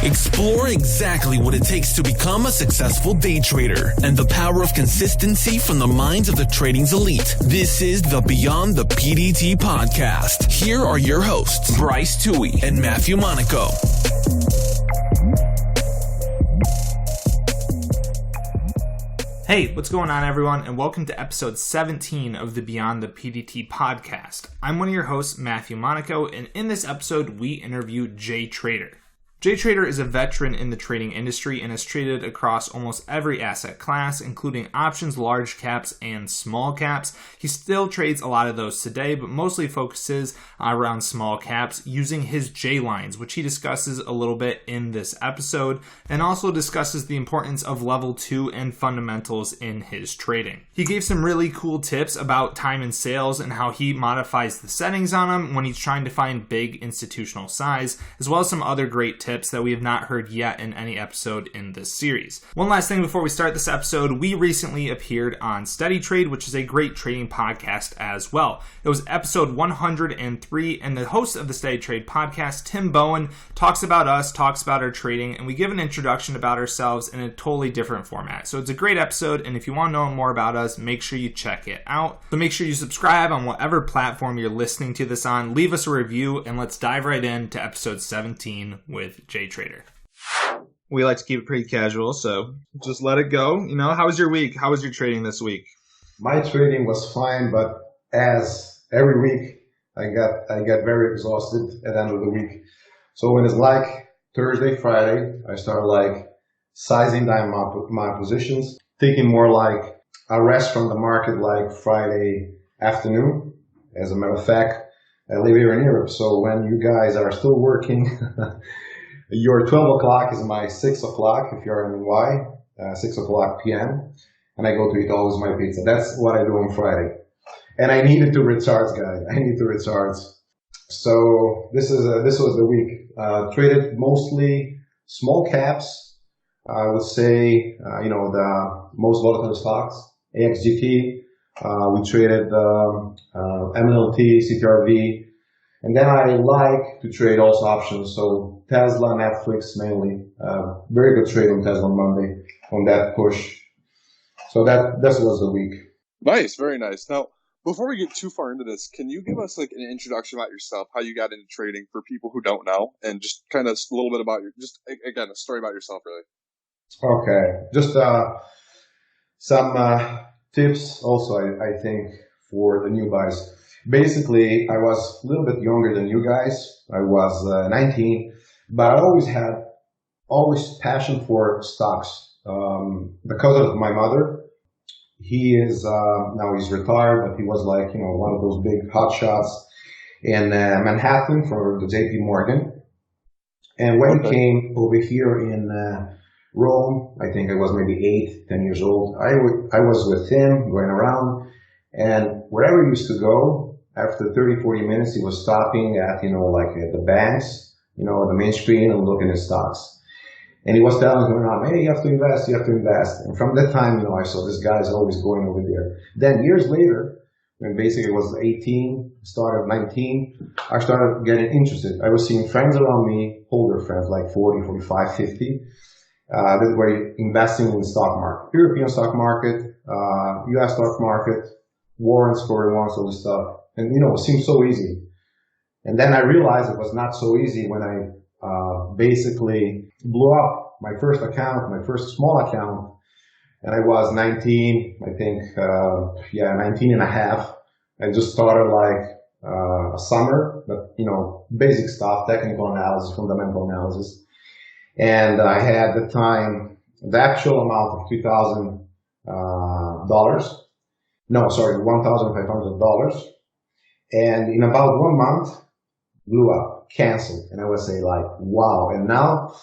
Explore exactly what it takes to become a successful day trader and the power of consistency from the minds of the trading's elite. This is the Beyond the PDT podcast. Here are your hosts, Bryce, Tuohey, and Matthew Monaco. Hey, what's going on, everyone, and welcome to episode 17 of the Beyond the PDT podcast. I'm one of your hosts, Matthew Monaco, and in this episode, we interview JTrader. JTrader is a veteran in the trading industry and has traded across almost every asset class, including options, large caps, and small caps. He still trades a lot of those today, but mostly focuses around small caps using his J lines, which he discusses a little bit in this episode, and also discusses the importance of level 2 and fundamentals in his trading. He gave some really cool tips about time and sales and how he modifies the settings on them when he's trying to find big institutional size, as well as some other great tips that we have not heard yet in any episode in this series. One last thing before we start this episode, we recently appeared on Steady Trade, which is a great trading podcast as well. It was episode 103, and the host of the Steady Trade podcast, Tim Bowen, talks about us, talks about our trading, and we give an introduction about ourselves in a totally different format. So it's a great episode, and if you want to know more about us, make sure you check it out. So make sure you subscribe on whatever platform you're listening to this on, leave us a review, and let's dive right into episode 17 with JTrader. We like to keep it pretty casual, so just let it go. You know, how was your week? How was your trading this week? My trading was fine, but as every week, I get very exhausted at the end of the week. So when it's like Thursday, Friday, I start like sizing down my positions, taking more like a rest from the market like Friday afternoon. As a matter of fact, I live here in Europe, so when you guys are still working, your 12 o'clock is my 6 o'clock if you're in Y, 6 o'clock p.m. And I go to eat always my pizza. That's what I do on Friday. And I needed to recharge, guys. I need to recharge. So this was the week. Traded mostly small caps. I would say, the most volatile stocks, AXGT. We traded MLT, CTRV. And then I like to trade also options. So Tesla, Netflix mainly. Very good trade on Tesla on Monday on that push. So that was the week. Nice, very nice. Now, before we get too far into this, can you give us like an introduction about yourself, how you got into trading for people who don't know, and just kind of a little bit about again, a story about yourself, really. Okay, just some tips also, I think, for the new guys. Basically, I was a little bit younger than you guys. I was 19, but I always had passion for stocks because of my mother. He is now he's retired, but he was like one of those big hotshots in Manhattan for the JP Morgan. And when he came over here in Rome, I think I was maybe 10 years old. I was with him going around, and wherever he used to go, after 30, 40 minutes, he was stopping at, like at the banks, the main screen and looking at stocks. And he was telling me, hey, you have to invest. And from that time, I saw this guy is always going over there. Then years later, when basically I was 18, started 19, I started getting interested. I was seeing friends around me, older friends, like 40, 45, 50, that were investing in the stock market, European stock market, US stock market, warrants, Corey warrants, all this stuff. And, it seemed so easy. And then I realized it was not so easy when I basically blew up my first account, my first small account. And I was 19, I think, 19 and a half. I just started like a summer, but, basic stuff, technical analysis, fundamental analysis. And I had at the time the actual amount of $1,500. And in about 1 month, blew up, canceled. And I would say like, wow. And now,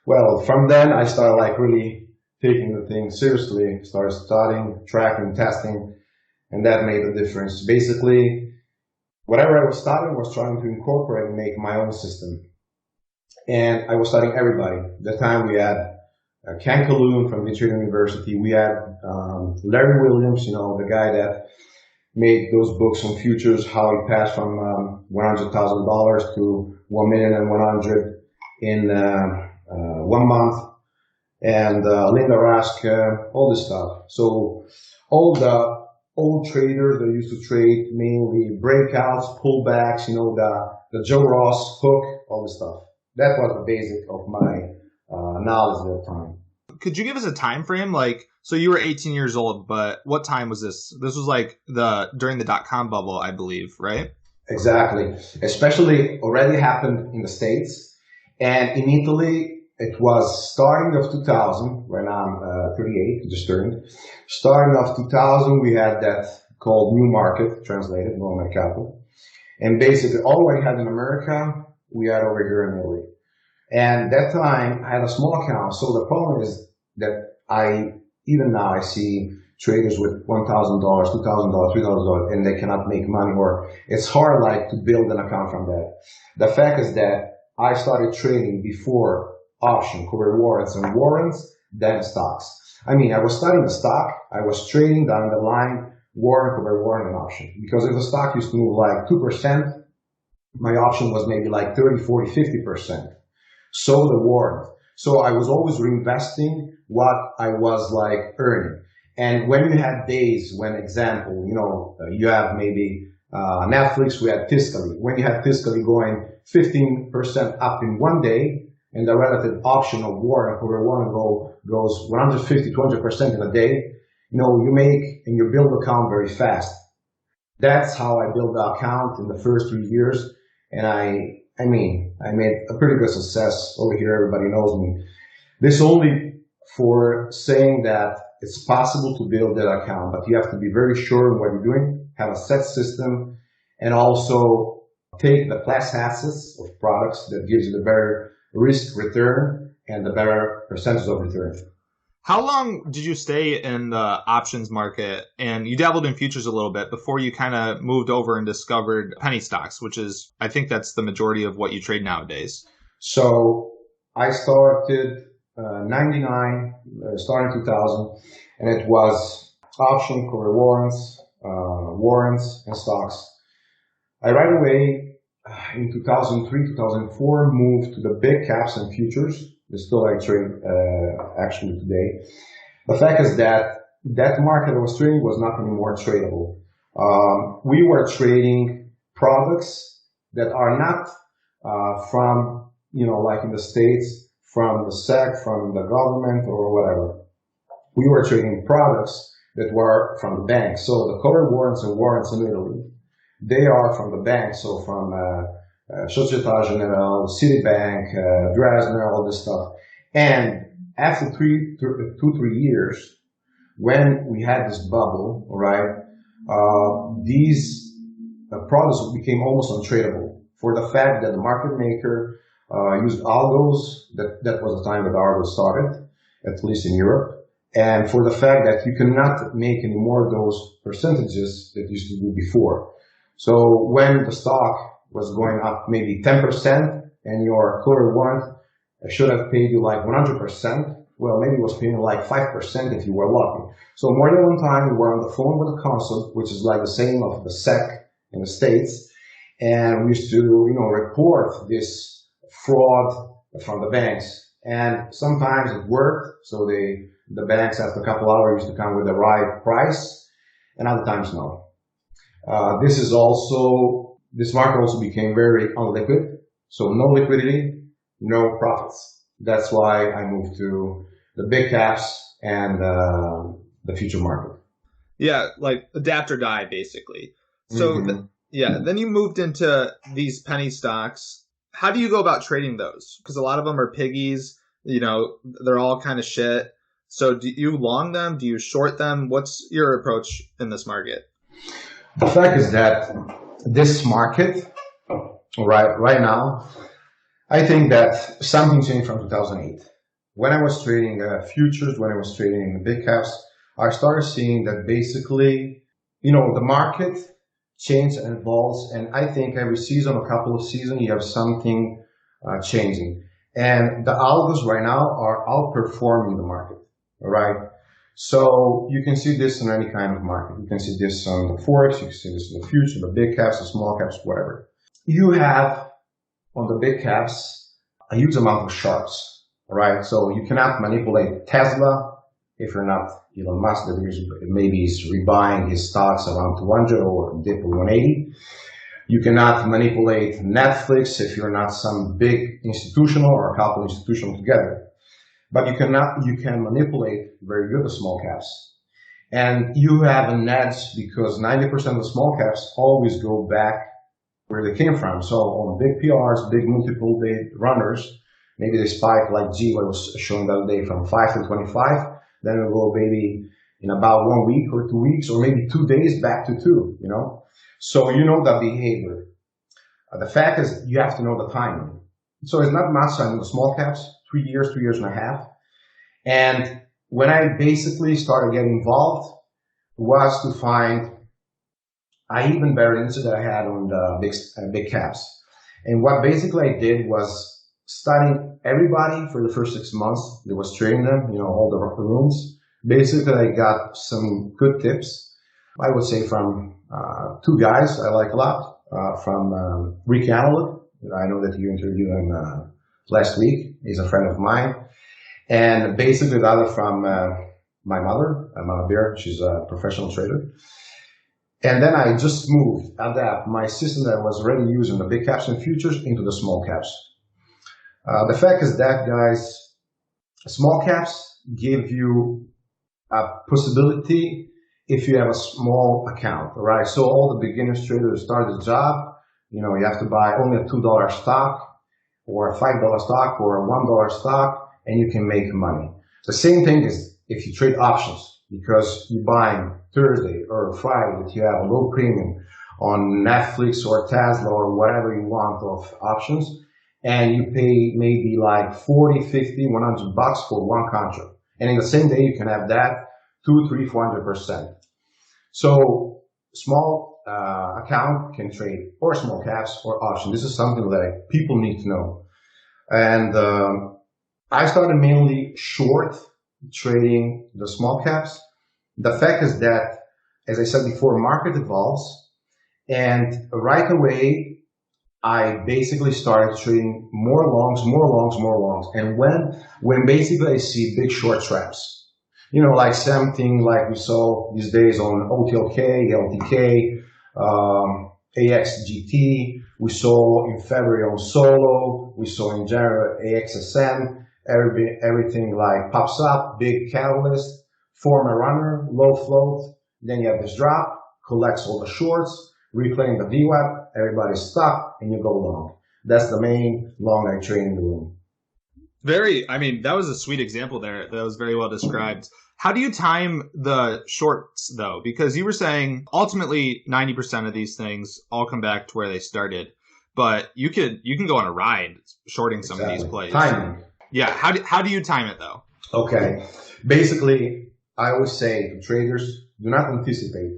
well, from then I started like really taking the thing seriously, started studying, tracking, testing, and that made a difference. Basically, whatever I was studying was trying to incorporate and make my own system. And I was studying everybody. At the time we had Ken Calhoun from JTrader University. We had Larry Williams, the guy that made those books on futures, how he passed from $100,000 to $1,100,000 in 1 month. And Linda Rask, all this stuff. So all the old traders that used to trade mainly breakouts, pullbacks, the Joe Ross hook, all this stuff. That was the basic of my knowledge at that time. Could you give us a time frame? So you were 18 years old, but what time was this? This was during the .com bubble, I believe, right? Exactly. Especially already happened in the States. And in Italy, it was starting of 2000, right now I'm 38, just turned. Starting of 2000, we had that called New Market, translated, Nuovo Mercato. And basically all we had in America, we had over here in Italy. And that time, I had a small account. So the problem is that even now I see traders with $1,000, $2,000, $3,000, and they cannot make money, or it's hard to build an account from that. The fact is that I started trading before option, covered warrants and warrants, then stocks. I was studying the stock, I was trading down the line, warrant, covered warrant, and option. Because if the stock used to move 2%, my option was maybe 30, 40, 50%. So the warrant. So I was always reinvesting what I was earning. And when you had days when, example, you have maybe Netflix, we had Tiscali. When you had Tiscali going 15% up in one day, and the relative option of warrant over warrant goes 150, 200% in a day, you make and you build the account very fast. That's how I built the account in the first 3 years. And I made a pretty good success over here. Everybody knows me. This only for saying that it's possible to build that account, but you have to be very sure in what you're doing, have a set system, and also take the class assets of products that gives you the better risk return and the better percentage of return. How long did you stay in the options market? And you dabbled in futures a little bit before you kind of moved over and discovered penny stocks, which is, I think that's the majority of what you trade nowadays. So I started 99, starting 2000, and it was option, covered warrants, warrants, and stocks. I right away, in 2003, 2004, moved to the big caps and futures. Still I trade actually today. The fact is that market I was trading was not anymore tradable. We were trading products that are not from, in the States, from the SEC, from the government or whatever. We were trading products that were from the bank. So the covered warrants and warrants in Italy, they are from the bank. So from Società Generale, Citibank, Dresdner, all this stuff. And after 2-3 years, when we had this bubble, these products became almost untradeable for the fact that the market maker used algos. That was the time that algos started, at least in Europe. And for the fact that you cannot make any more of those percentages that you used to do before. So when the stock was going up maybe 10% and your covered warrant should have paid you 100%, well, maybe it was paying 5% if you were lucky. So more than one time we were on the phone with the consul, which is the same of the SEC in the States, and we used to, report this fraud from the banks. And sometimes it worked, so the banks after a couple hours used to come with the right price, and other times no. This market also became very unliquid, so no liquidity, no profits. That's why I moved to the big caps and the future market. Yeah, adapt or die, basically. So, then you moved into these penny stocks. How do you go about trading those? Because a lot of them are piggies, they're all kind of shit. So do you long them? Do you short them? What's your approach in this market? The fact is that this market, right now, I think that something changed from 2008. When I was trading futures, when I was trading in the big caps, I started seeing that basically, the market changes and evolves. And I think every season, a couple of seasons, you have something changing. And the algos right now are outperforming the market, all right? So you can see this in any kind of market. You can see this on the Forex, you can see this in the future, the big caps, the small caps, whatever. You have, on the big caps, a huge amount of sharps. right? So you cannot manipulate Tesla if you're not Elon Musk, that maybe he's rebuying his stocks around 200 or dip to 180. You cannot manipulate Netflix if you're not some big institutional or a couple institutional together. But you can manipulate very good the small caps. And you have an edge because 90% of the small caps always go back where they came from. So on big PRs, big multiple day runners, maybe they spike like G, what I was showing the other day, from 5 to 25. Then it will go maybe in about 1 week or 2 weeks, or maybe 2 days back to 2, you know. So you know the behavior. The fact is you have to know the timing. So it's not much on the small caps, 3 years and a half. And when I basically started getting involved was to find an even better insight that I had on the big caps. And what basically I did was studying everybody for the first 6 months that was trading them, you know, all the rooms. Basically, I got some good tips, I would say, from 2 guys I like a lot, from Rick Analog. I know that you interviewed him last week. He's a friend of mine. And basically the other from my mother, Mama Bear. She's a professional trader. And then I just adapt my system that I was already using the big caps and futures into the small caps. The fact is that, guys, small caps give you a possibility if you have a small account, right? So all the beginners traders start the job, you know, you have to buy only a $2 stock or a $5 stock or a $1 stock, and you can make money. The same thing is if you trade options, because you buy Thursday or Friday that you have a low premium on Netflix or Tesla or whatever you want of options, and you pay maybe like 40, 50, 100 bucks for one contract. And in the same day, you can have that 2, 3, 400%. So small account can trade or small caps or options. This is something that people need to know. And I started mainly short trading the small caps. The fact is that, as I said before, market evolves, and right away I basically started trading more longs. And when basically I see big short traps, you know, like something like we saw these days on OTLK, LTK, AXGT, we saw in February on Solo, we saw in January AXSN, everything like pops up, big catalyst, form a runner, low float, then you have this drop, collects all the shorts, replaying the VWAP, everybody's stuck, and you go long. That's the main long I trade in the room. That was a sweet example there. That was very well described. How do you time the shorts, though? Because you were saying ultimately 90% of these things all come back to where they started, but you can go on a ride shorting some of these plays. Timing. Yeah. How do you time it, though? Okay. Basically, I always say to traders, do not anticipate.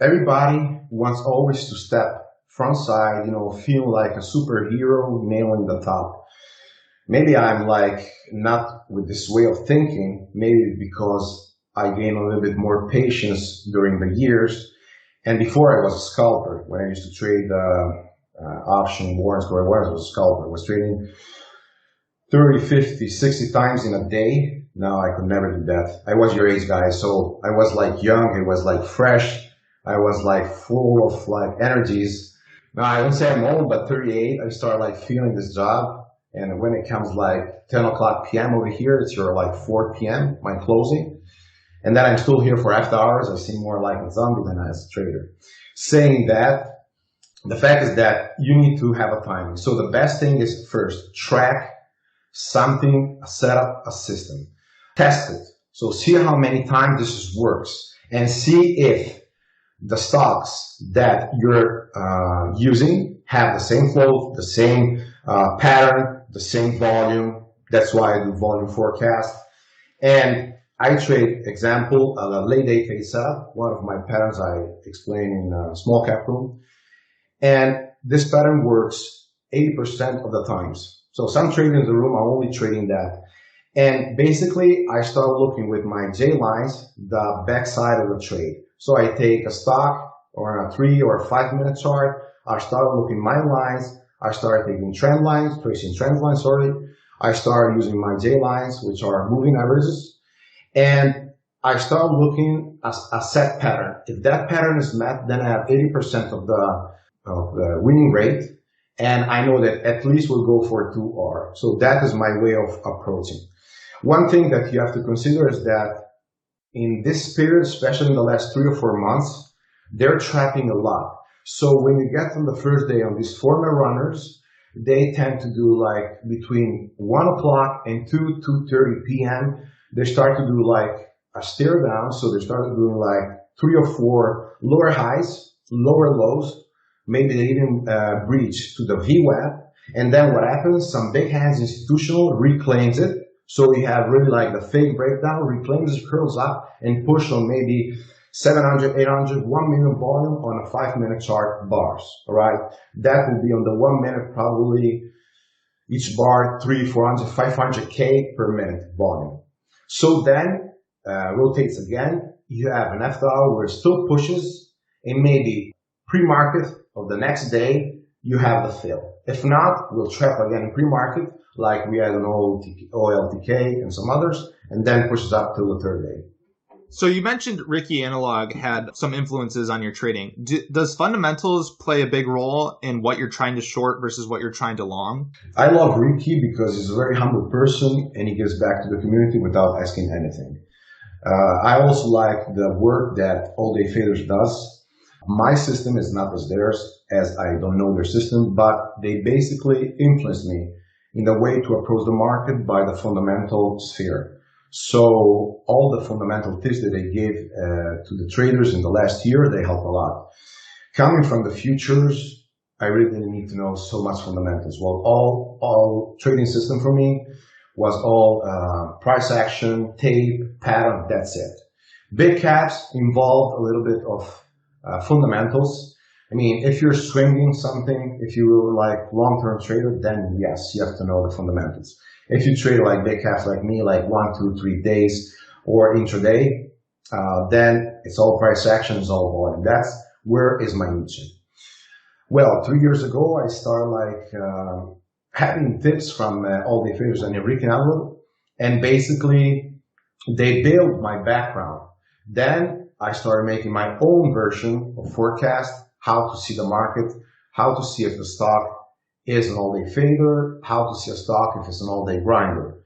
Everybody wants always to step front side, you know, feel like a superhero nailing the top. Maybe I'm like not with this way of thinking, maybe because I gained a little bit more patience during the years. And before I was a scalper, when I used to trade option warrants, where I was a scalper, I was trading 30, 50, 60 times in a day. No, I could never do that. I was your age, guys, so I was like young, I was like fresh, I was like full of like energies. Now I won't say I'm old, but 38, I start like feeling this job. And when it comes like 10 o'clock p.m. over here, it's your like 4 p.m., my closing. And then I'm still here for after hours. I seem more like a zombie than as a trader. Saying that, the fact is that you need to have a timing. So the best thing is first, track something, set up a system. Test it. So see how many times this works. And see if the stocks that you're using have the same flow, the same pattern, the same volume. That's why I do volume forecast. And I trade, example, a late day phase setup. One of my patterns I explain in small cap room. And this pattern works 80% of the times. So some traders in the room are only trading that. And basically, I start looking with my J lines, the backside of the trade. So I take a stock or a 3 or 5 minute chart. I start looking my lines. I start taking trend lines, tracing trend lines, I started using my J lines, which are moving averages, and I start looking at a set pattern. If that pattern is met, then I have 80% of the winning rate, and I know that at least we'll go for 2R. So that is my way of approaching. One thing that you have to consider is that in this period, especially in the last 3 or 4 months, they're trapping a lot. So when you get on the first day on these former runners, they tend to do like between 1 o'clock and 2:30 p.m. They start to do like a stare down. So they started doing like 3 or 4 lower highs, lower lows. Maybe they even breach to the VWAP. And then what happens? Some big hands institutional reclaims it. So you have really like the fake breakdown, reclaims it, curls up, and push on maybe 700, 800, 1 million volume on a 5-minute chart bars. All right. That will be on the 1 minute, probably each bar 300, 400, 500K per minute volume. So then rotates again. You have an after hour where it still pushes, and maybe pre-market of the next day, you have the fill. If not, we'll trap again in pre-market, like we had an OLTK and some others, and then pushes up till the third day. So you mentioned Ricky Analog had some influences on your trading. Does fundamentals play a big role in what you're trying to short versus what you're trading to long? I love Ricky because he's a very humble person and he gives back to the community without asking anything. I also like the work that All Day Traders does. My system is not as theirs, as I don't know their system, but they basically influence me in the way to approach the market by the fundamental sphere. So all the fundamental tips that they gave to the traders in the last year, they help a lot. Coming from the futures, I really didn't need to know so much fundamentals. Well, all trading system for me was all price action, tape, pattern, that's it. Big caps involved a little bit of fundamentals. I mean, if you're swinging something, if you're like long-term trader, then yes, you have to know the fundamentals. If you trade like big caps like me, like 1, 2, 3 days or intraday, then it's all price action, it's all volume. That's where is my niche. Well, 3 years ago, I started like having tips from All Day Traders and Enrique Alvo, and basically they built my background. Then I started making my own version of forecast, how to see the market, how to see if the stock is an all-day fader, how to see a stock if it's an all-day grinder.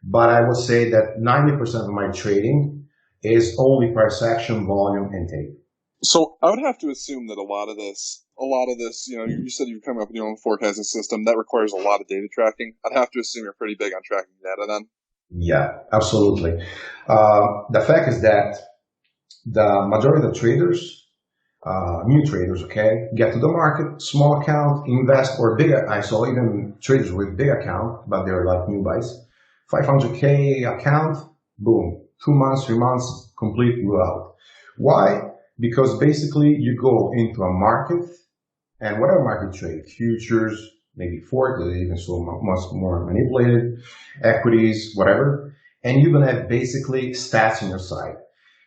But I would say that 90% of my trading is only price action, volume, and tape. So I would have to assume that a lot of this, you know, you said you're coming up with your own forecasting system that requires a lot of data tracking. I'd have to assume you're pretty big on tracking data then. Yeah, absolutely. The fact is that the majority of the traders, new traders, okay, get to the market, small account, invest, or bigger. I saw even traders with big account, but they're like new buys. 500K account, boom, 2 months, 3 months, complete you out. Why? Because basically you go into a market, and whatever market you trade, futures, maybe forex, even so much more manipulated, equities, whatever, and you're gonna have basically stats on your side.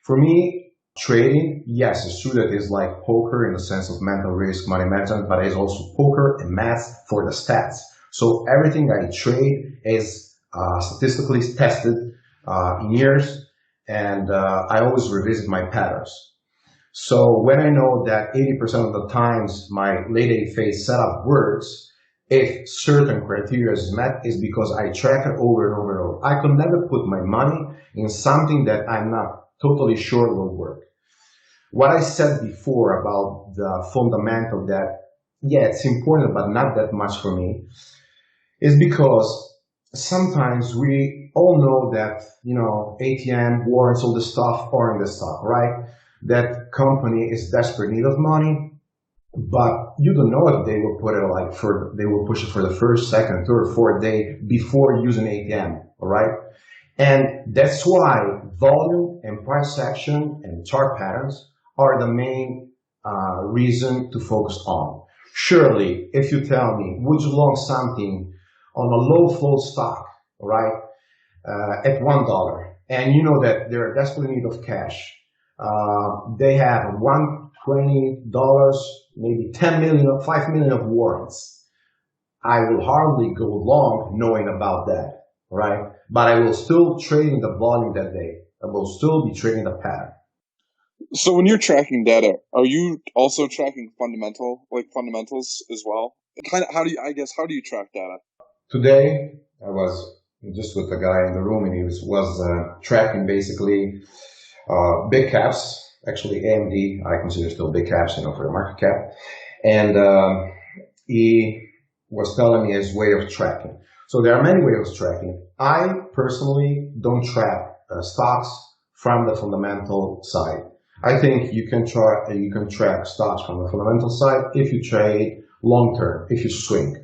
For me, trading, yes, it's true that it's like poker in the sense of mental risk, money management, but it's also poker and math for the stats. So everything I trade is statistically tested in years, and I always revisit my patterns. So when I know that 80% of the times my late A phase setup works, if certain criteria is met, is because I track it over and over and over. I could never put my money in something that I'm not totally sure will work. What I said before about the fundamental that, yeah, it's important, but not that much for me, is because sometimes we all know that, you know, ATM, warrants, all this stuff are in the stock, right? That company is desperate need of money, but you don't know if they will put it like they will push it for the first, second, third, fourth day before using ATM, all right? And that's why volume and price action and chart patterns are the main reason to focus on. Surely, if you tell me, would you long something on a low flow stock, all right, at $1, and you know that they're desperately in need of cash, they have $120, maybe 10 million or 5 million of warrants. I will hardly go long knowing about that, right? But I will still trade in the volume that day. I will still be trading the pattern. So when you're tracking data, are you also tracking fundamentals as well? Kind of, how do you track data? Today, I was just with the guy in the room, and he was tracking basically big caps. Actually, AMD, I consider still big caps, for the market cap. And he was telling me his way of tracking. So there are many ways of tracking. I personally don't track stocks from the fundamental side. I think you can track stocks from the fundamental side if you trade long term, if you swing.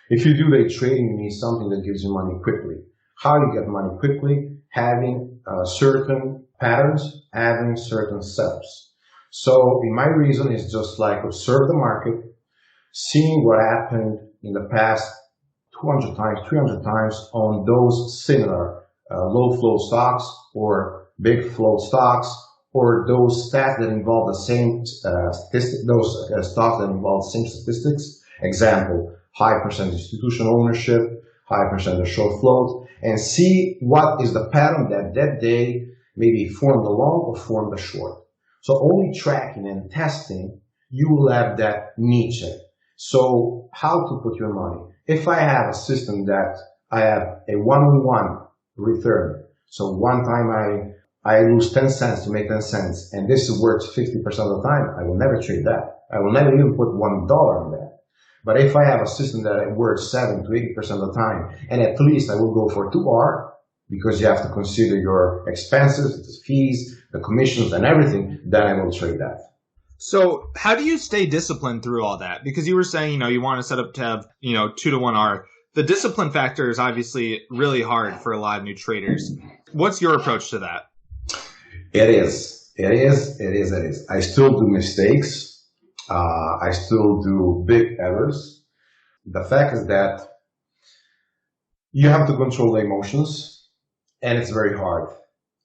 If you do day trading, you need something that gives you money quickly. How do you get money quickly? Having certain patterns, having certain setups. So my reason is just like observe the market, seeing what happened in the past 200 times, 300 times on those similar low flow stocks or big flow stocks, or those stats that involve the same statistics, stocks that involve the same statistics. Example, high percent institutional ownership, high percent short float, and see what is the pattern that day maybe formed the long or formed the short. So only tracking and testing, you will have that niche. So how to put your money? If I have a system that I have a one-on-one return, so one time I lose 10 cents to make 10 cents, and this works 50% of the time, I will never trade that. I will never even put $1 on that. But if I have a system that works 7 to 80% of the time, and at least I will go for 2R, because you have to consider your expenses, the fees, the commissions, and everything, then I will trade that. So how do you stay disciplined through all that? Because you were saying, you want to set up to have, 2 to 1R. The discipline factor is obviously really hard for a lot of new traders. What's your approach to that? It is. I still do mistakes. I still do big errors. The fact is that you have to control the emotions, and it's very hard.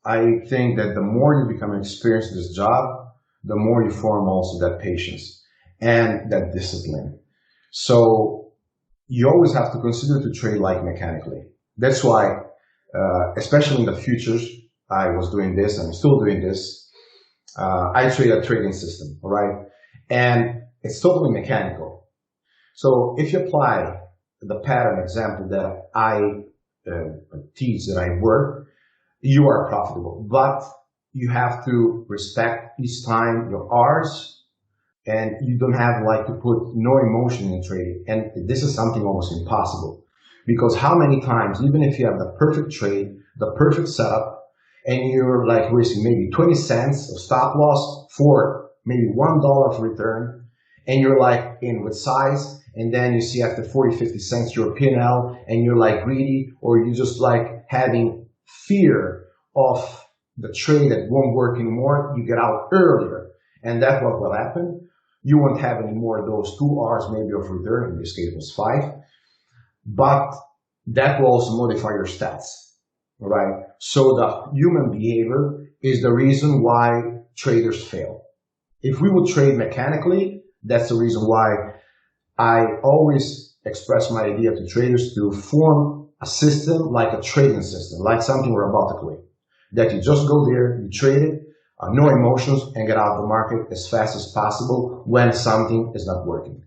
I think that the more you become experienced in this job, the more you form also that patience and that discipline. So you always have to consider to trade like mechanically. That's why, especially in the futures, I was doing this and I'm still doing this. I trade a trading system, all right? And it's totally mechanical. So if you apply the pattern example that I teach, that I work, you are profitable. But you have to respect each time your R's, and you don't have to put no emotion in trading. And this is something almost impossible, because how many times, even if you have the perfect trade, the perfect setup, and you're risking maybe 20 cents of stop loss for maybe $1 of return, and you're in with size, and then you see after 40, 50 cents your P&L, and you're greedy, or you just having fear of the trade that won't work anymore, you get out earlier. And that's what will happen. You won't have any more of those 2 R's maybe of return, in this case it was 5, but that will also modify your stats, right? So the human behavior is the reason why traders fail. If we would trade mechanically, that's the reason why I always express my idea to traders to form a system like a trading system, like something robotically, that you just go there, you trade it, no emotions, and get out of the market as fast as possible when something is not working.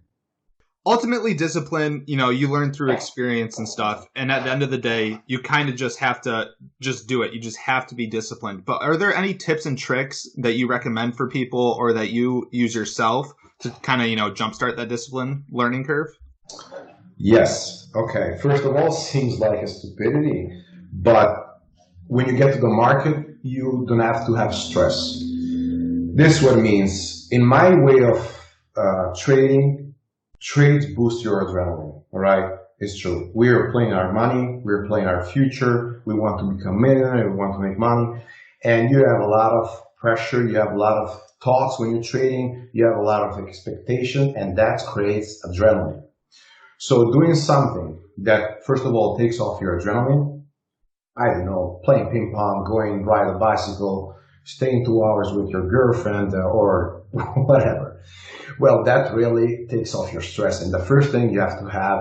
Ultimately, discipline, you learn through experience and stuff. And at the end of the day, you kind of just have to just do it. You just have to be disciplined. But are there any tips and tricks that you recommend for people, or that you use yourself to kind of, jumpstart that discipline learning curve? Yes. Okay. First of all, seems like a stupidity, but when you get to the market, you don't have to have stress. This is what it means. In my way of trading, trades boost your adrenaline, all right? It's true. We are playing our money. We're playing our future. We want to become millionaire. We want to make money. And you have a lot of pressure. You have a lot of thoughts when you're trading. You have a lot of expectation, and that creates adrenaline. So doing something that, first of all, takes off your adrenaline, I don't know, playing ping pong, going ride a bicycle, staying 2 hours with your girlfriend or whatever. Well, that really takes off your stress. And the first thing you have to have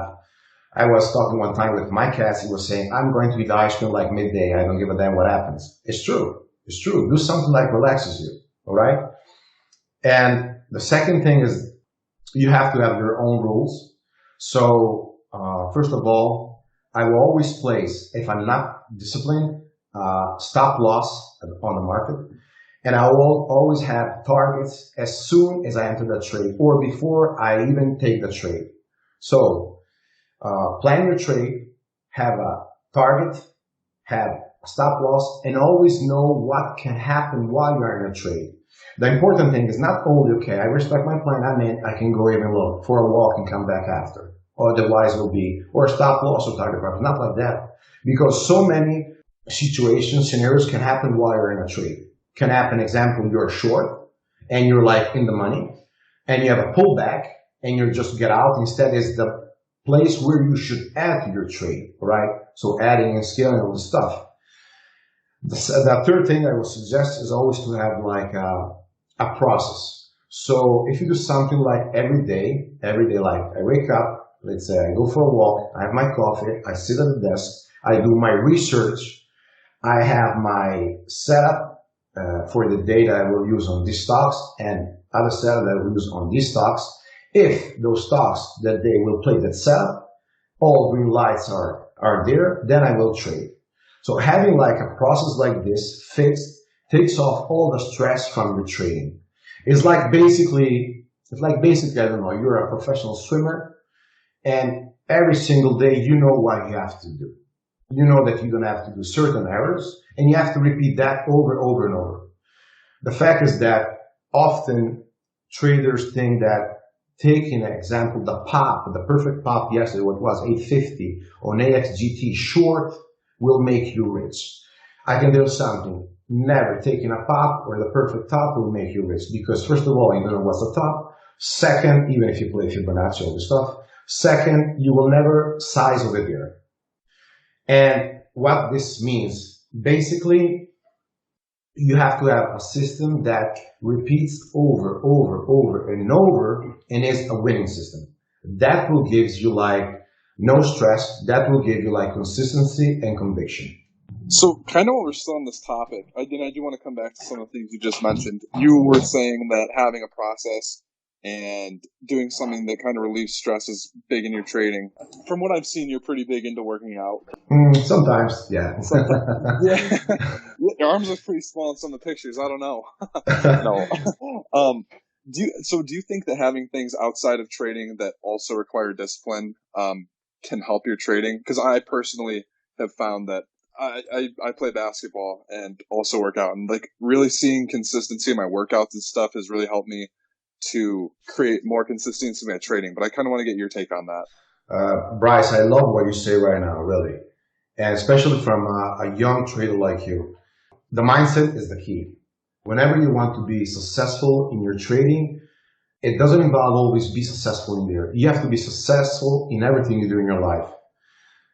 I was talking one time with my cats. He was saying, I'm going to eat ice cream like midday. I don't give a damn what happens. It's true. It's true. Do something like relaxes you. All right. And the second thing is you have to have your own rules. So, first of all, I will always place, if I'm not disciplined, stop loss on the market. And I will always have targets as soon as I enter the trade or before I even take the trade. So, plan your trade, have a target, have a stop loss, and always know what can happen while you're in a trade. The important thing is not only, okay, I respect my plan, I'm in, I can go even low for a walk and come back after. Otherwise will be, or stop loss or target price, not like that. Because so many situations, scenarios can happen while you're in a trade. Can happen, example, you're short and you're like in the money and you have a pullback and you just get out. Instead is the place where you should add to your trade, right? So adding and scaling all the stuff. The third thing I would suggest is always to have like a process. So if you do something like every day, like I wake up, let's say I go for a walk, I have my coffee, I sit at the desk, I do my research, I have my setup for the data I will use on these stocks and other setup that I will use on these stocks. If those stocks that they will play that setup, all green lights are there, then I will trade. So having like a process like this fixed takes off all the stress from your trading. It's like basically, I don't know, you're a professional swimmer and every single day you know what you have to do. You know that you're going to have to do certain errors and you have to repeat that over and over and over. The fact is that often traders think that taking an example, the perfect pop yesterday, what was 850 on AXGT short will make you rich. I can tell you something, never taking a pop or the perfect top will make you rich because first of all, you don't know what's the top. Second, even if you play Fibonacci, all this stuff. Second, you will never size over there. And what this means, basically, you have to have a system that repeats over and over and is a winning system. That will give you like no stress. That will give you like consistency and conviction. So kind of while we're still on this topic, I do want to come back to some of the things you just mentioned. You were saying that having a process and doing something that kind of relieves stress is big in your trading. From what I've seen, you're pretty big into working out. Sometimes, yeah. Yeah. Your arms are pretty small in some of the pictures. I don't know. No. Do you think that having things outside of trading that also require discipline can help your trading? Because I personally have found that I play basketball and also work out, and like really seeing consistency in my workouts and stuff has really helped me to create more consistency in my trading. But I kind of want to get your take on that. Bryce, I love what you say right now, really. And especially from a young trader like you. The mindset is the key. Whenever you want to be successful in your trading, it doesn't involve always be successful in there. You have to be successful in everything you do in your life.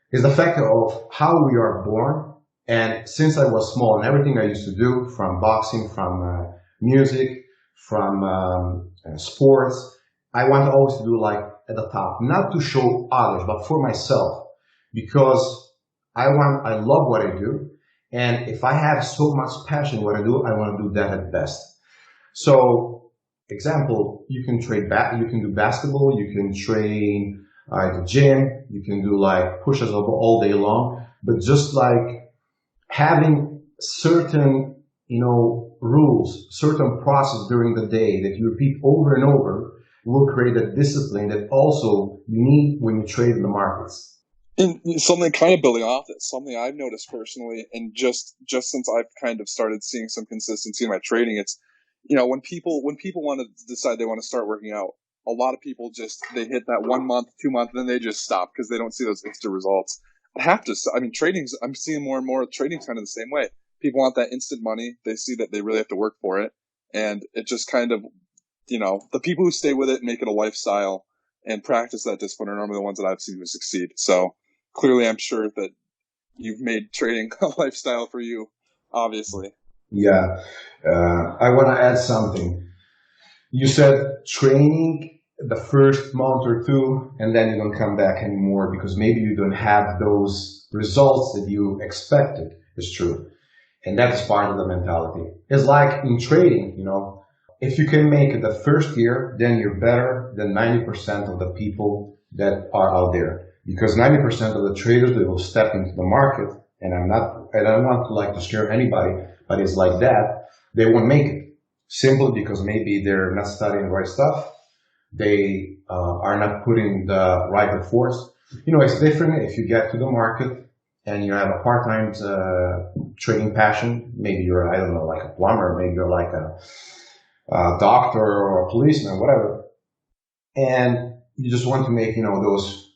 It's the fact of how we are born. And since I was small and everything I used to do, from boxing, from music, from sports, I want always to do like at the top, not to show others, but for myself, because I love what I do. And if I have so much passion in what I do, I want to do that at best. So, example, you can trade you can do basketball, you can train at the gym, you can do like push-ups all day long, but just like having certain, rules, certain process during the day that you repeat over and over will create a discipline that also you need when you trade in the markets. And something kind of building off it, something I've noticed personally, and just since I've kind of started seeing some consistency in my trading, it's, when people want to decide they want to start working out, a lot of people they hit that 1 month, 2 month, and then they just stop because they don't see those instant results. I'm seeing more and more trading's kind of the same way. People want that instant money. They see that they really have to work for it. And it just kind of, the people who stay with it, make it a lifestyle and practice that discipline are normally the ones that I've seen who succeed. So clearly I'm sure that you've made trading a lifestyle for you, obviously. Yeah. I want to add something. You said training the first month or two, and then you don't come back anymore because maybe you don't have those results that you expected. It's true. And that's part of the mentality. It's like in trading, if you can make it the first year, then you're better than 90% of the people that are out there. Because 90% of the traders, they will step into the market, and I don't want to scare anybody, but it's like that. They won't make it simply because maybe they're not studying the right stuff. They are not putting the right efforts. It's different if you get to the market and you have a part-time trading passion. Maybe you're, I don't know, like a plumber, maybe you're like a doctor or a policeman, whatever. And you just want to make, those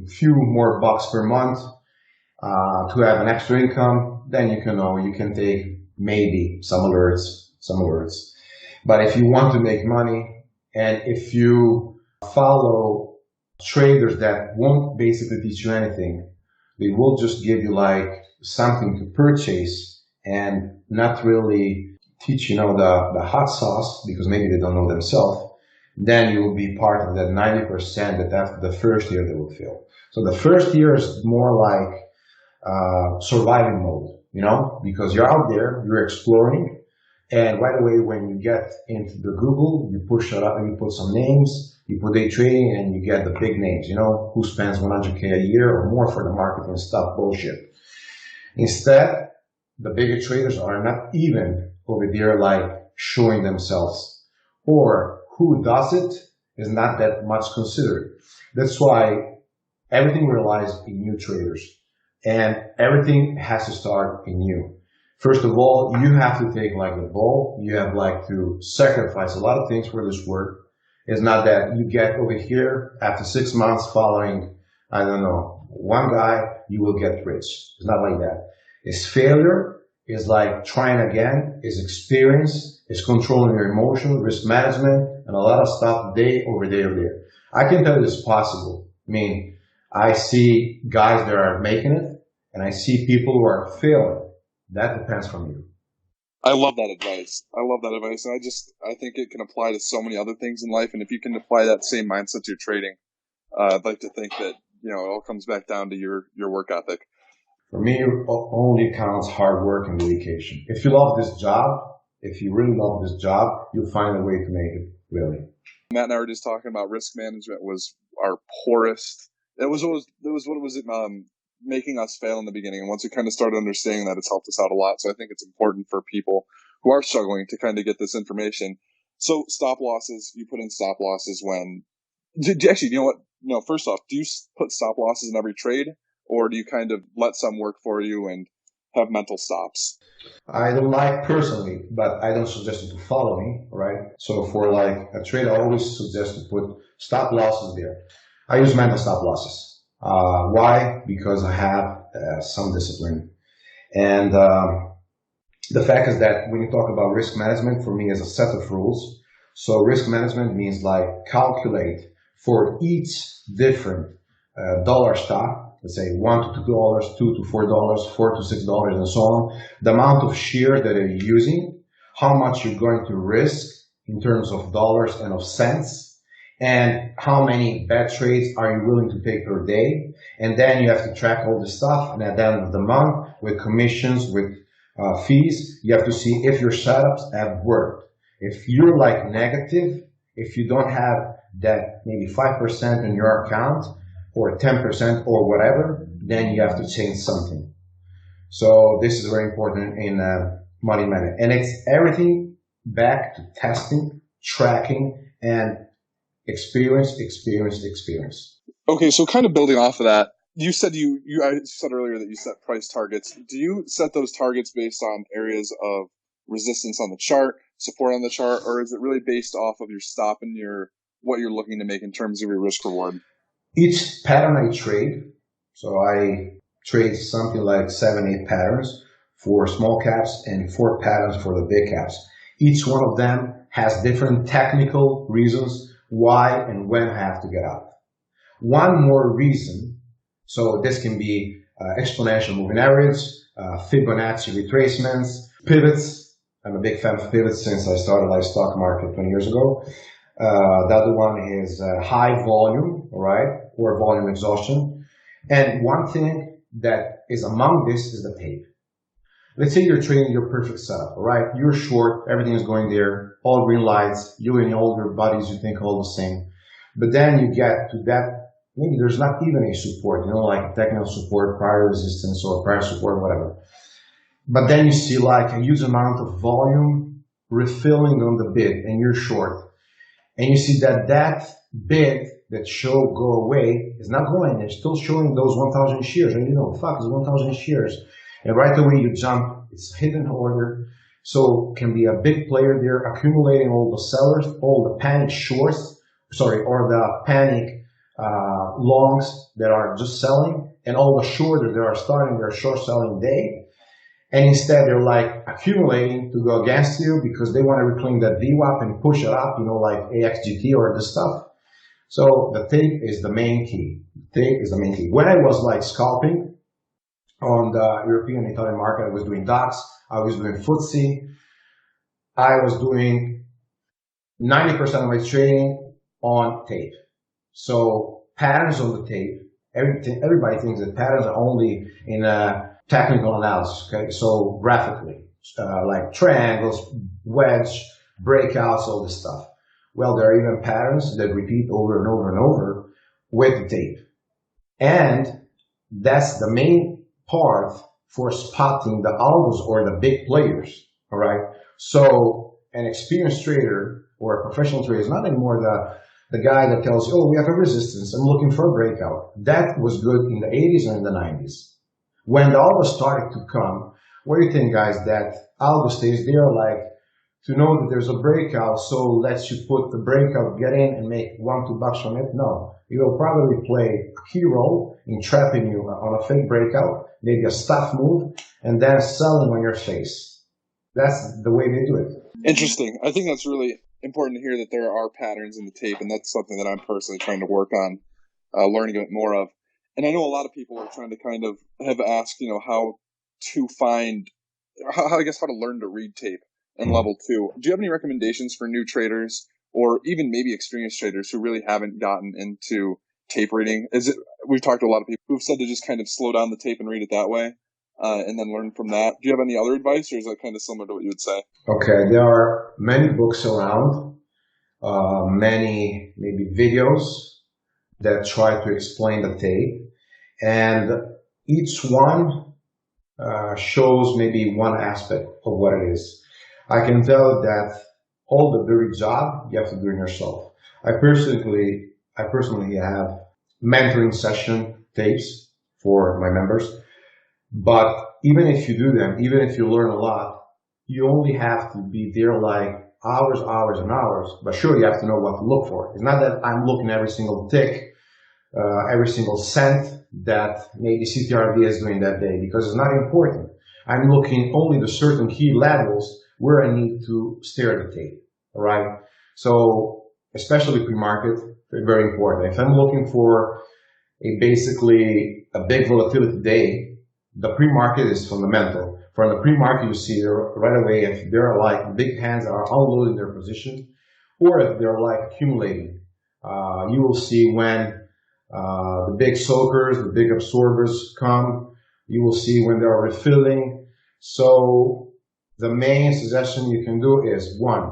few more bucks per month to have an extra income. Then you can take maybe some alerts. But if you want to make money, and if you follow traders that won't basically teach you anything, they will just give you like something to purchase and not really teach the hot sauce because maybe they don't know themselves, then you will be part of that 90% that after the first year they will fail. So the first year is more like surviving mode, because you're out there, you're exploring. And right away, when you get into the Google, you push it up and you put some names, you put day trading, and you get the big names, who spends 100K a year or more for the market and stuff, bullshit. Instead, the bigger traders are not even over there like showing themselves. Or who does it is not that much considered. That's why everything relies in new traders. And everything has to start in you. First of all, you have to take like the ball. You have like to sacrifice a lot of things for this work. It's not that you get over here after 6 months following, I don't know, one guy, you will get rich. It's not like that. It's failure. It's like trying again. It's experience. It's controlling your emotion, risk management, and a lot of stuff day over day over there. I can tell you it's possible. I see guys that are making it, and I see people who are failing. That depends from you. I love that advice. And I think it can apply to so many other things in life. And if you can apply that same mindset to your trading, I'd like to think that, it all comes back down to your work ethic. For me, it only counts hard work and dedication. If you love this job, if you really love this job, you'll find a way to make it, really. Matt and I were just talking about risk management was our poorest. It was making us fail in the beginning. And once we kind of started understanding that, it's helped us out a lot. So I think it's important for people who are struggling to kind of get this information. So stop losses, you put in stop losses when, actually, you know what? No, first off, do you put stop losses in every trade, or do you kind of let some work for you and have mental stops? I don't like personally, but I don't suggest you to follow me, right? So for like a trade, I always suggest to put stop losses there. I use mental stop losses. Why? Because I have some discipline. And the fact is that when you talk about risk management, for me, is a set of rules. So risk management means like calculate for each different dollar stock, let's say $1 to $2, $2 to $4, $4 to $6, and so on, the amount of shares that you're using, how much you're going to risk in terms of dollars and of cents, and how many bad trades are you willing to take per day. And then you have to track all this stuff. And at the end of the month, with commissions, with fees, you have to see if your setups have worked. If you're like negative, if you don't have that maybe 5% in your account or 10% or whatever, then you have to change something. So this is very important in money management. And it's everything back to testing, tracking, and experience. Okay, so kind of building off of that, you said I said earlier that you set price targets. Do you set those targets based on areas of resistance on the chart, support on the chart, or is it really based off of your stop and what you're looking to make in terms of your risk reward? Each pattern I trade, so I trade something like 7-8 patterns for small caps and 4 patterns for the big caps. Each one of them has different technical reasons why and when I have to get out. One more reason, so this can be exponential moving average, Fibonacci retracements, pivots. I'm a big fan of pivots since I started my stock market 20 years ago. The other one is high volume, all right, or volume exhaustion. And one thing that is among this is the tape. Let's say you're trading your perfect setup, all right? You're short, everything is going there, all green lights, you and all your buddies, you think all the same. But then you get to that, maybe there's not even a support, like technical support, prior resistance, or prior support, whatever. But then you see like a huge amount of volume refilling on the bid, and you're short. And you see that bid that show go away is not going. They're still showing those 1,000 shares. And fuck, it's 1,000 shares. And right away you jump, it's hidden order. So can be a big player there accumulating all the sellers, all the panic shorts, or the panic longs that are just selling, and all the shorters that are starting their short selling day. And instead they're like accumulating to go against you because they want to reclaim that VWAP and push it up, like AXGT or this stuff. So the tape is the main key. When I was like scalping on the European and Italian market, I was doing DAX, I was doing FTSE, I was doing 90% of my trading on tape. So patterns on the tape, everybody thinks that patterns are only in a technical analysis, okay? So graphically, like triangles, wedge, breakouts, all this stuff. Well, there are even patterns that repeat over and over and over with the tape. And that's the main part for spotting the algos or the big players, all right? So an experienced trader or a professional trader is not anymore the guy that tells you, we have a resistance, I'm looking for a breakout. That was good in the 80s and in the 90s. When the algo started to come, what do you think, guys, that algo stays there like to know that there's a breakout, so lets you put the breakout, get in and make $1-2 from it? No. It will probably play a key role in trapping you on a fake breakout, maybe a stuff move, and then selling on your face. That's the way they do it. Interesting. I think that's really important to hear that there are patterns in the tape, and that's something that I'm personally trying to work on, learning a bit more of. And I know a lot of people are trying to kind of have asked, how to find, how to learn to read tape in level 2. Do you have any recommendations for new traders or even maybe experienced traders who really haven't gotten into tape reading? We've talked to a lot of people who've said to just kind of slow down the tape and read it that way, and then learn from that. Do you have any other advice, or is that kind of similar to what you would say? Okay, there are many books around, many maybe videos that try to explain the tape, and each one shows maybe one aspect of what it is. I can tell that all the dirty job you have to do it yourself. I personally have mentoring session tapes for my members, but even if you do them, even if you learn a lot, you only have to be there like hours and hours, but sure, you have to know what to look for. It's not that I'm looking every single tick, every single cent that maybe CTRV is doing that day, because it's not important. I'm looking only the certain key levels where I need to stare at the tape, all right? So, especially pre-market, very important. If I'm looking for basically a big volatility day, the pre-market is fundamental. From the pre-market, you see right away if there are like big hands are unloading their positions, or if they're like accumulating. You will see when the big soakers, the big absorbers come. You will see when they are refilling. So the main suggestion you can do is, 1,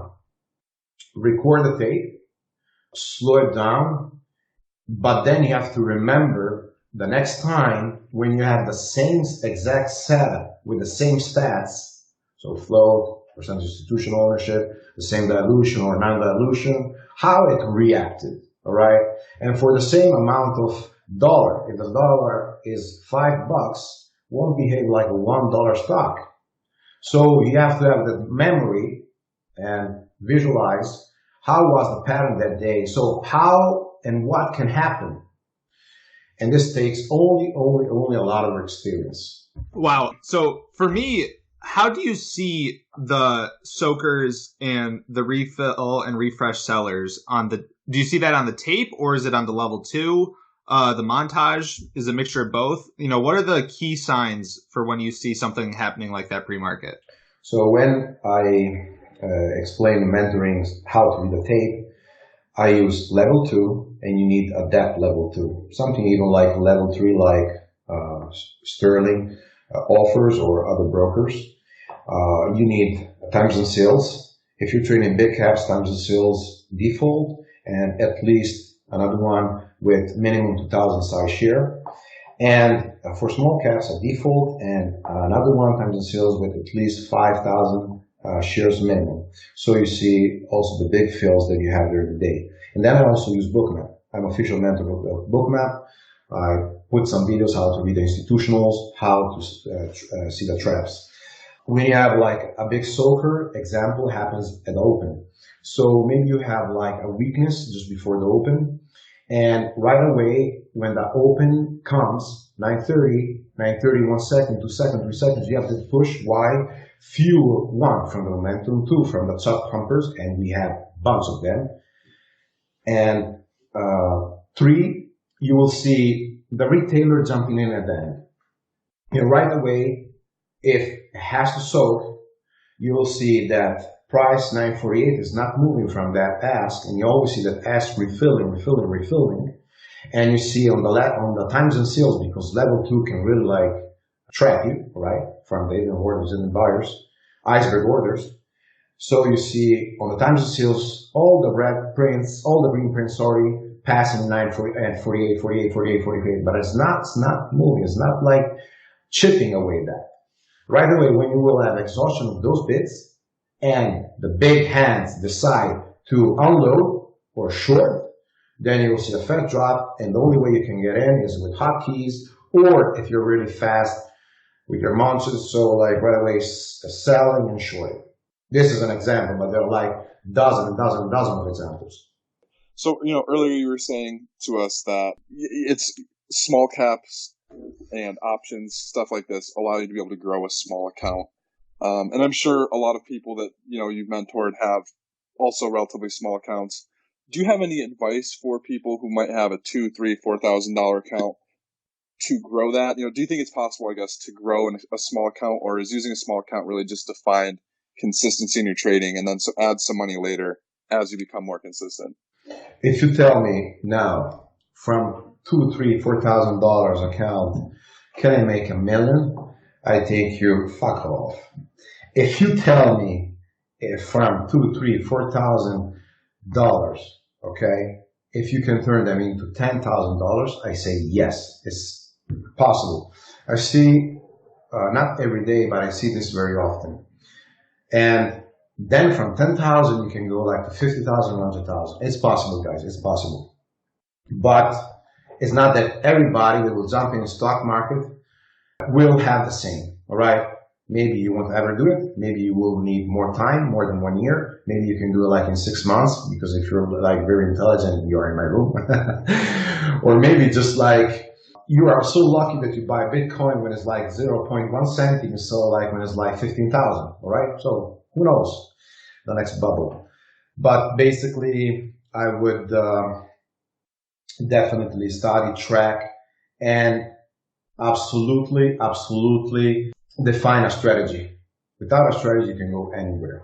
record the tape, slow it down, but then you have to remember the next time when you have the same exact setup with the same stats, so float, percentage institutional ownership, the same dilution or non-dilution, how it reacted, all right? And for the same amount of dollar, if the dollar is $5, won't behave like a $1 stock. So you have to have the memory and visualize how was the pattern that day. So how and what can happen. And this takes only a lot of experience. Wow. So for me, how do you see the soakers and the refill and refresh sellers do you see that on the tape, or is it on the level 2? The montage is a mixture of both. What are the key signs for when you see something happening like that pre-market? So when I explain mentoring how to read the tape, I use level 2, and you need a depth level 2. Something even like level 3, like Sterling offers or other brokers. You need times and sales. If you're trading big caps, times and sales default, and at least another one with minimum 2,000 size share. And for small caps, a default, and another one times and sales with at least 5,000 shares minimum. So you see also the big fills that you have during the day. And then I also use Bookmap. I'm official mentor of Bookmap. I put some videos how to read the institutionals, how to see the traps. When you have like a big soaker, example happens at the open. So maybe you have like a weakness just before the open, and right away when the open comes, 9:30, 1 second, 2 seconds, 3 seconds, you have to push. Why? Fuel 1 from the momentum, 2 from the top pumpers, and we have a bunch of them. And 3, you will see the retailer jumping in at the end. And right away, if it has to soak, you will see that price 948 is not moving from that ask, and you always see that ask refilling, and you see on the times and sales, because level 2 can really like trap you, right, from the hidden orders and the buyers, iceberg orders. So you see on the times and sales, all the red prints, all the green prints, passing 948, 48, but it's not moving. It's not like chipping away that. Right away, when you will have exhaustion of those bids, and the big hands decide to unload or short, then you will see a fat drop, and the only way you can get in is with hotkeys, or if you're really fast with your monsters, so like right away selling and shorting. This is an example, but there are like dozen of examples. So, earlier you were saying to us that it's small caps and options, stuff like this, allow you to be able to grow a small account. And I'm sure a lot of people that, you've mentored have also relatively small accounts. Do you have any advice for people who might have a $2,000, $3,000, $4,000 account to grow that? Do you think it's possible, I guess, to grow a small account, or is using a small account really just to find consistency in your trading and then add some money later as you become more consistent? If you tell me now from $2,000, $3,000, $4,000 account, can I make $1 million? I think you fuck off. If you tell me from $2,000, $3,000, $4,000, okay, if you can turn them into $10,000, I say yes, it's possible. I see, not every day, but I see this very often. And then from 10,000, you can go like to 50,000, 100,000. It's possible, guys. It's possible. But it's not that everybody that will jump in the stock market will have the same. All right. Maybe you won't ever do it. Maybe you will need more time, more than 1 year. Maybe you can do it like in 6 months, because if you're like very intelligent, you're in my room. Or maybe just like you are so lucky that you buy Bitcoin when it's like 0.1 cent, and you sell like when it's like 15,000. All right. So who knows? The next bubble. But basically, I would definitely study, track, and absolutely define a strategy. Without a strategy, you can go anywhere.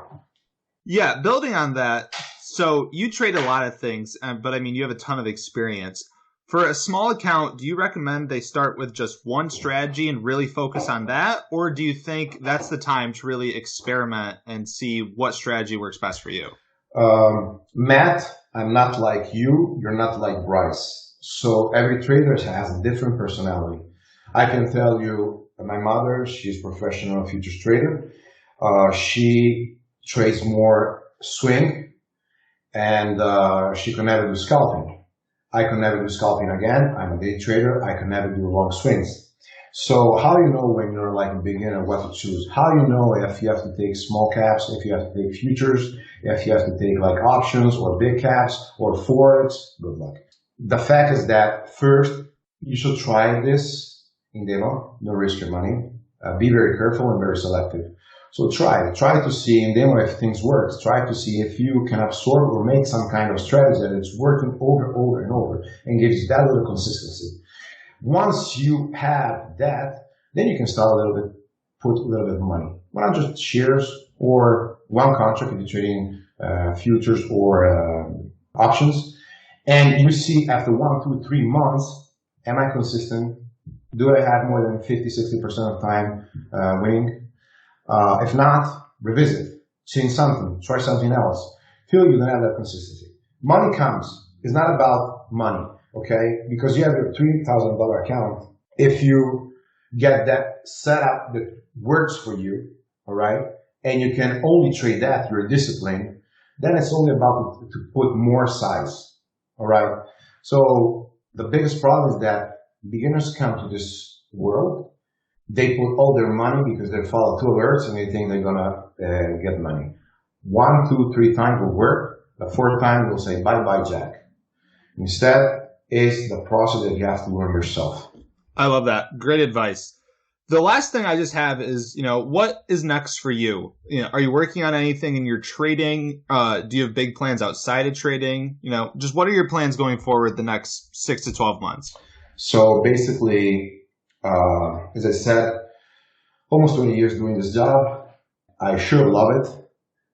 Yeah, building on that, so you trade a lot of things, but I mean, you have a ton of experience. For a small account, do you recommend they start with just one strategy and really focus on that? Or do you think that's the time to really experiment and see what strategy works best for you? Matt, I'm not like you. You're not like Bryce. So every trader has a different personality. I can tell you, my mother, she's a professional futures trader. She trades more swing, and she can never do scalping. I can never do scalping again. I'm a day trader. I can never do long swings. So how do you know when you're like a beginner what to choose? How do you know if you have to take small caps, if you have to take futures, if you have to take like options or big caps or forex? Good luck. The fact is that first, you should try this in demo. Don't risk your money. Be very careful and very selective. So try to see in demo if things work. Try to see if you can absorb or make some kind of strategy that it's working over and over and gives you that little consistency. Once you have that, then you can start put a little bit of money. 100 shares or one contract if you're trading futures or options. And you see after 1, 2, 3 months, am I consistent? Do I have more than 50, 60% of time winning? If not, revisit, change something, try something else, till you don't have that consistency. Money comes. It's not about money, okay? Because you have your $3,000 account. If you get that setup that works for you, all right, and you can only trade that, you're disciplined, then it's only about to put more size, all right? So the biggest problem is that beginners come to this world, they put all their money because they follow 2 alerts and they think they're gonna get money. 1, 2, 3 times will work. The 4th time they'll say, bye-bye, Jack. Instead, is the process that you have to learn yourself. I love that. Great advice. The last thing I just have is, what is next for you? Are you working on anything in your trading? Do you have big plans outside of trading? Just what are your plans going forward the next 6 to 12 months? So basically, as I said, almost 20 years doing this job. I sure love it,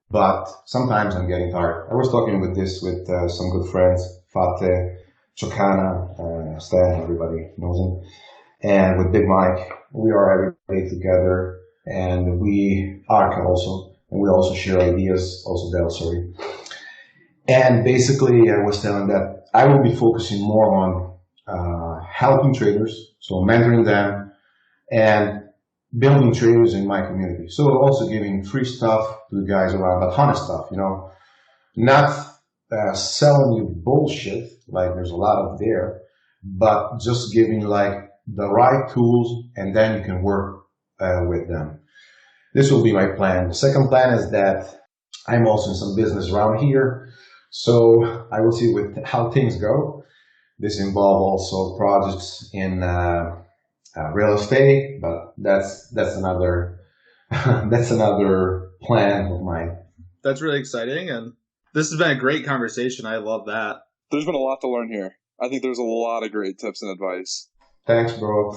but sometimes I'm getting tired. I was talking with some good friends, Fate, Chocana, Stan, everybody knows him, and with Big Mike. We are every day together, and Arca also, and we also share ideas, also Del, sorry. And basically, I was telling that I will be focusing more on helping traders, so mentoring them, and building traders in my community. So also giving free stuff to the guys around, but honest stuff, not selling you bullshit, like there's a lot of there, but just giving like the right tools, and then you can work with them. This will be my plan. The second plan is that I'm also in some business around here, so I will see with how things go. This involves also projects in real estate, but that's another that's another plan of mine. That's really exciting, and this has been a great conversation. I love that. There's been a lot to learn here. I think there's a lot of great tips and advice. Thanks, bro.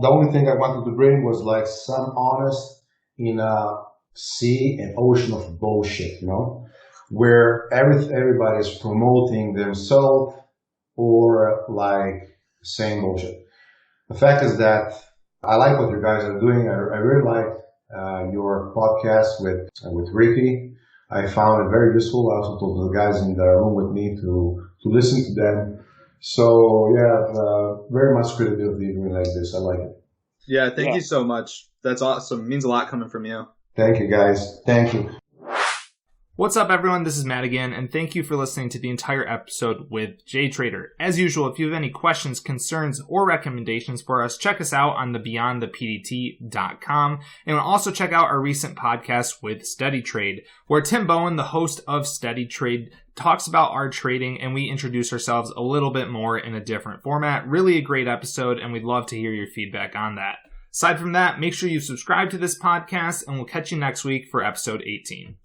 The only thing I wanted to bring was like some honest in a sea and ocean of bullshit, where everybody's promoting themselves or like saying bullshit. The fact is that I like what you guys are doing. I really like your podcast with Ricky. I found it very useful. I also told the guys in the room with me to listen to them. So yeah, very much credibility doing like this. I like it. Yeah, thank you so much. That's awesome. It means a lot coming from you. Thank you, guys. Thank you. What's up, everyone? This is Matt again, and thank you for listening to the entire episode with JTrader. As usual, if you have any questions, concerns, or recommendations for us, check us out on the beyondthepdt.com, and also check out our recent podcast with Steady Trade, where Tim Bowen, the host of Steady Trade, talks about our trading, and we introduce ourselves a little bit more in a different format. Really a great episode, and we'd love to hear your feedback on that. Aside from that, make sure you subscribe to this podcast, and we'll catch you next week for episode 18.